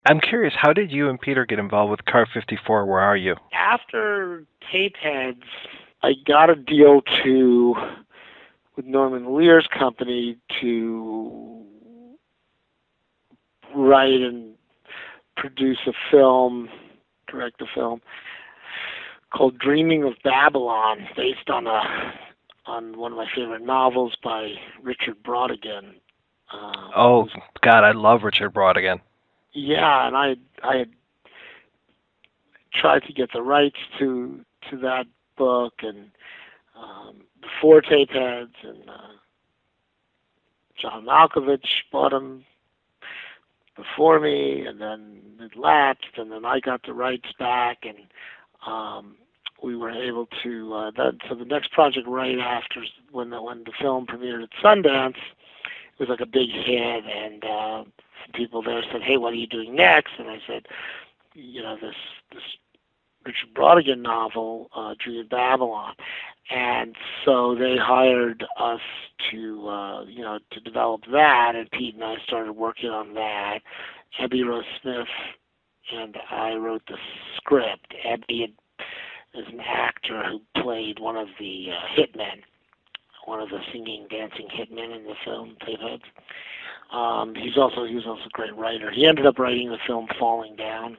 I'm curious, how did you and Peter get involved with Car 54? Where are you? After Tapeheads, I got a deal with Norman Lear's company to write and produce a film, direct a film called Dreaming of Babylon, based on one of my favorite novels by Richard Brautigan. Oh, God, I love Richard Brautigan. Yeah, and I had tried to get the rights to that book, and before Tapeheads, and John Malkovich bought them before me, and then it lapsed, and then I got the rights back, and we were able to. So the next project right after, when the film premiered at Sundance, it was like a big hit, and some people there said, "Hey, what are you doing next?" And I said, this Richard Brautigan novel, Dream of Babylon. And so they hired us to develop that, and Pete and I started working on that. Abby Rose Smith and I wrote the script. Abby is an actor who played one of the hitmen, one of the singing, dancing hitmen in the film Tapeheads. He was also a great writer. He ended up writing the film Falling Down.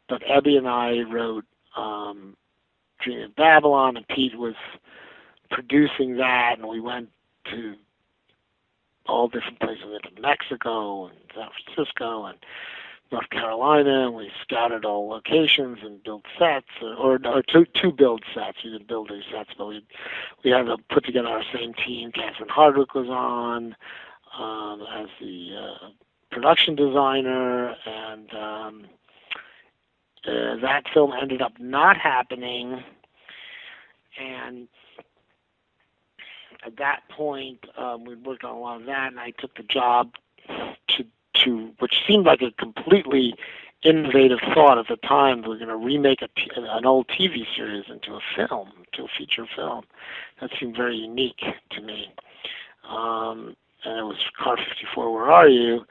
But Abby and I wrote Dream of Babylon, and Pete was producing that, and we went to all different places. We went to Mexico and San Francisco and North Carolina, and we scouted all locations and built sets, or two build sets. We didn't build any sets, but we had to put together our same team. Catherine Hardwick was on as the production designer, and that film ended up not happening. And at that point, we'd worked on a lot of that, and I took the job to which seemed like a completely innovative thought at the time. We're going to remake an old TV series into a film, to a feature film. That seemed very unique to me. And it was Car 54, Where Are You?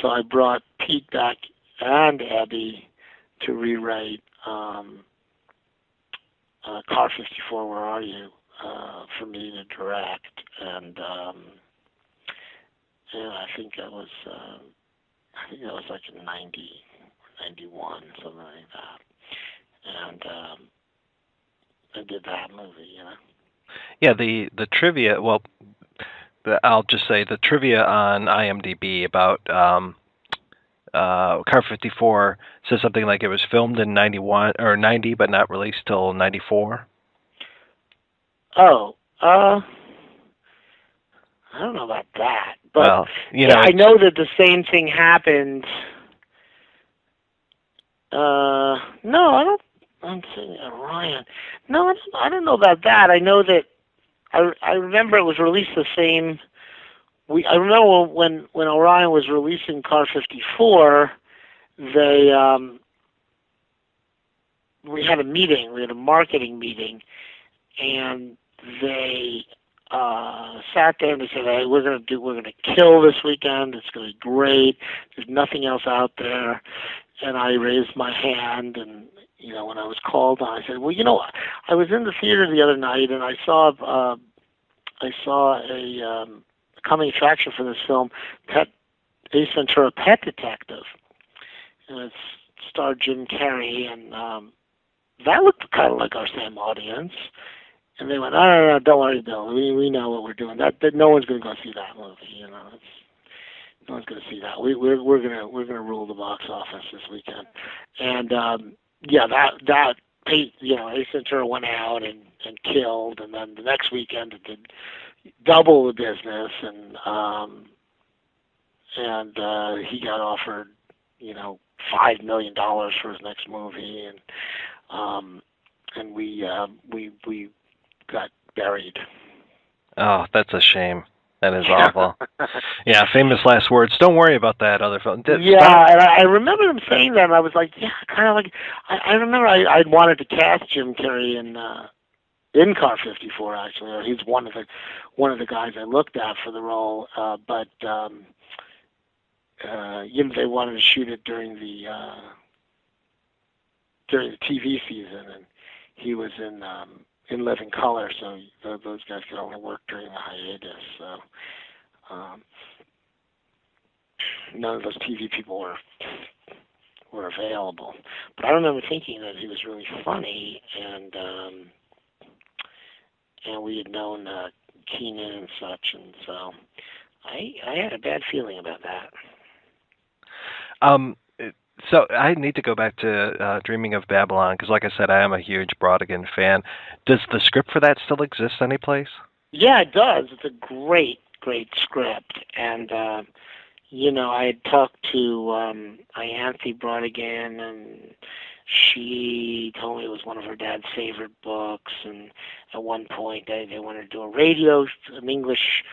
So I brought Pete back and Abby to rewrite Car 54, Where Are You? For me to direct, and I think that was like in 90, 91, something like that, and I did that movie. Yeah, the trivia. Well, I'll just say the trivia on IMDb about Car 54 says something like it was filmed in 91 or 90, but not released till 94. Oh, I don't know about that, but well, I know that the same thing happened. No, I don't. I'm saying Orion. No, I don't know about that. I know that I remember it was released the same. I remember when Orion was releasing Car 54, we had a meeting. We had a marketing meeting, and they sat there and they said, "Hey, we're gonna kill this weekend. It's gonna be great. There's nothing else out there." And I raised my hand, and when I was called on, I said, "Well, I was in the theater the other night, and I saw a coming attraction for this film, Ace Ventura: Pet Detective, and it starred Jim Carrey, and that looked kind of like our same audience." And they went, "No, don't worry, Bill. We know what we're doing. That no one's going to go see that movie. No one's going to see that. We're gonna rule the box office this weekend." And that Ace Ventura went out and killed, and then the next weekend it did double the business, and he got offered $5 million for his next movie, and we got buried. Oh, that's a shame. That is awful. Yeah, famous last words. Don't worry about that other film. Yeah, and I remember them saying that, and I was like, yeah, kind of like, I remember I'd wanted to cast Jim Carrey in Car 54, actually. He's one of the guys I looked at for the role, but they wanted to shoot it during the TV season, and he was in Living Color, so those guys could only work during the hiatus. So none of those TV people were available. But I remember thinking that he was really funny, and we had known Keenan and such, and so I had a bad feeling about that. So I need to go back to Dreaming of Babylon, because like I said, I am a huge Brodigan fan. Does the script for that still exist anyplace? Yeah, it does. It's a great script. And, I had talked to Ianthe Brodigan, and she told me it was one of her dad's favorite books. And at one point, they wanted to do an English,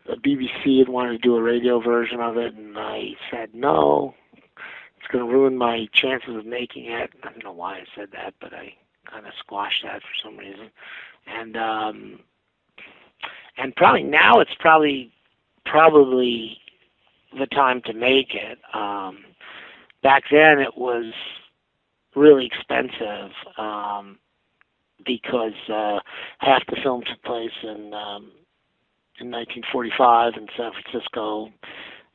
BBC had wanted to do a radio version of it, and I said no. It's going to ruin my chances of making it. I don't know why I said that, but I kind of squashed that for some reason. And probably now it's probably the time to make it. Back then it was really expensive because half the film took place in 1945 in San Francisco,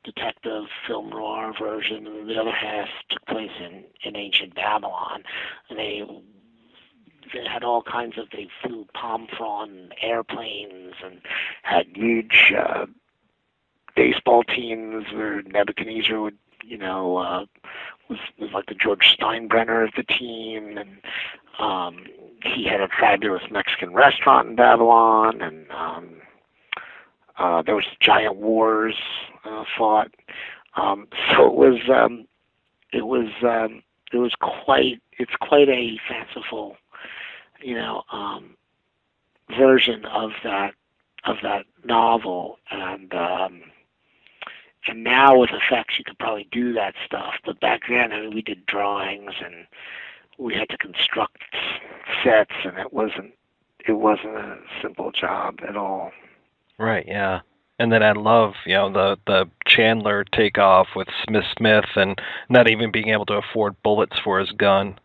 detective film noir version, and the other half took place in ancient Babylon. And they had all kinds of, they flew palm frond airplanes and had huge baseball teams where Nebuchadnezzar would, was like the George Steinbrenner of the team, and he had a fabulous Mexican restaurant in Babylon, and there was giant wars fought. So it's quite a fanciful, version of that novel, and now with effects you could probably do that stuff. But back then, we did drawings and we had to construct sets, and it wasn't a simple job at all. Right, yeah. And then I love, the Chandler takeoff with Smith and not even being able to afford bullets for his gun.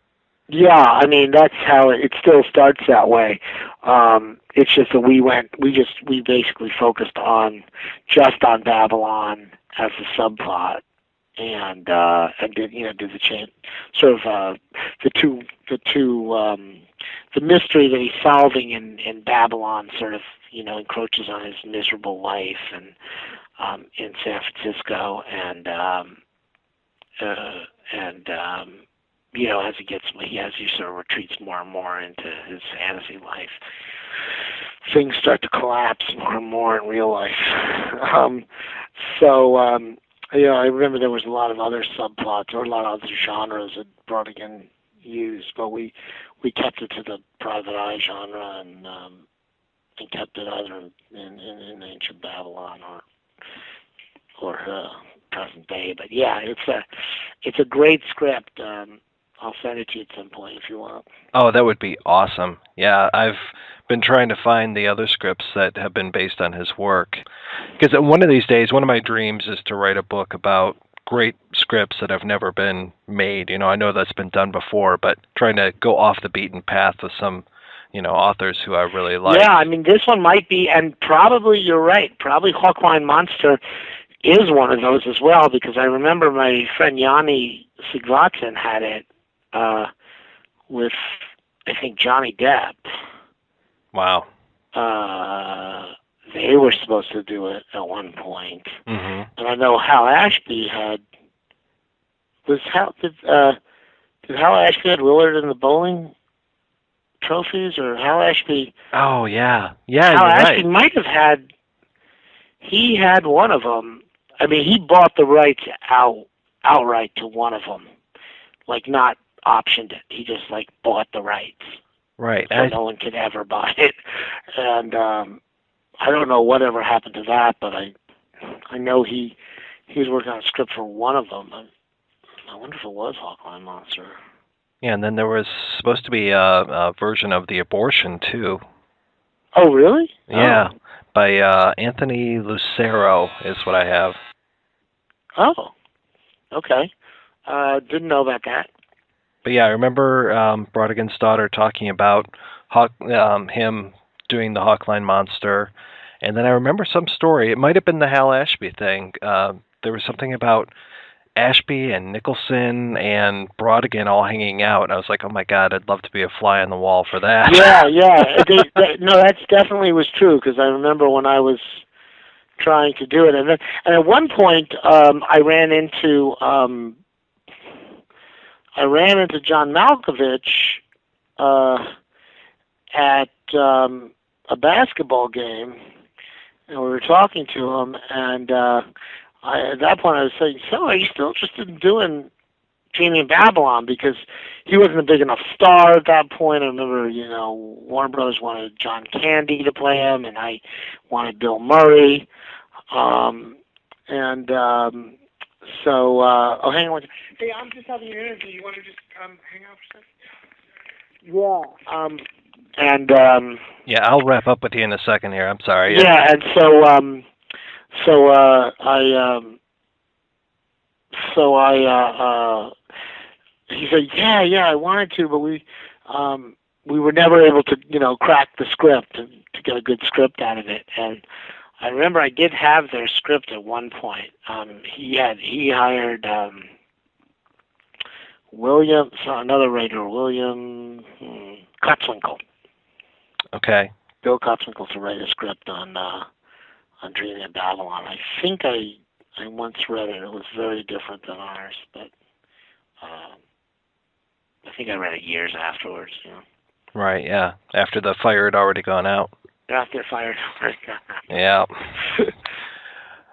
Yeah, that's how it still starts that way. It's just that we basically focused just on Babylon as a subplot, and did the change, sort of the mystery that he's solving in Babylon sort of encroaches on his miserable life and in San Francisco, and as he sort of retreats more and more into his fantasy life, things start to collapse more and more in real life. I remember there was a lot of other subplots or a lot of other genres that Brodigan used, but we kept it to the private eye genre, and kept it either in ancient Babylon or present day. But yeah, it's a great script. I'll send it to you at some point if you want. Oh, that would be awesome. Yeah, I've been trying to find the other scripts that have been based on his work. Because one of these days, one of my dreams is to write a book about great scripts that have never been made. I know that's been done before, but trying to go off the beaten path with some, authors who I really like. Yeah, this one might be, and probably you're right, probably Hawkline Monster is one of those as well, because I remember my friend Yanni Sigvatin had it with, I think, Johnny Depp. Wow. They were supposed to do it at one point. Mm-hmm. And I know Hal Ashby did Hal Ashby had Willard in the bowling trophies, or Hal Ashby? Oh, yeah. Hal Ashby right. might have he had one of them. He bought the rights outright to one of them. Not optioned it. He just, bought the rights. Right. So no one could ever buy it. And I don't know whatever happened to that, but I know he was working on a script for one of them. I wonder if it was Hawkline Monster. Yeah, and then there was supposed to be a version of The Abortion, too. Oh, really? Yeah, by Anthony Lucero is what I have. Oh. Okay. Didn't know about that. But yeah, I remember Brodigan's daughter talking about him doing the Hawkline monster, and then I remember some story. It might have been the Hal Ashby thing. There was something about Ashby and Nicholson and Brodigan all hanging out, and I was like, oh my god, I'd love to be a fly on the wall for that. Yeah. No, that's definitely was true because I remember when I was trying to do it, and at one point I ran into John Malkovich at a basketball game, and we were talking to him, and at that point I was saying, "So, are you still interested in doing Genie in Babylon?" Because he wasn't a big enough star at that point. I remember, Warner Brothers wanted John Candy to play him, and I wanted Bill Murray. And so, oh, hang on one second. Hey, I'm just having an interview. You want to just hang out for a second? Yeah. Yeah, I'll wrap up with you in a second here. I'm sorry. Yeah, and he said, yeah, I wanted to, but we were never able to, crack the script and to get a good script out of it. And I remember I did have their script at one point. He hired another writer, William Kutzwinkle. Okay. Bill Kutzwinkle to write a script on Dreaming of Babylon. I think I once read it. It was very different than ours, but I think I read it years afterwards. Right. Yeah. After the fire had already gone out. After fire had already gone out. Yeah.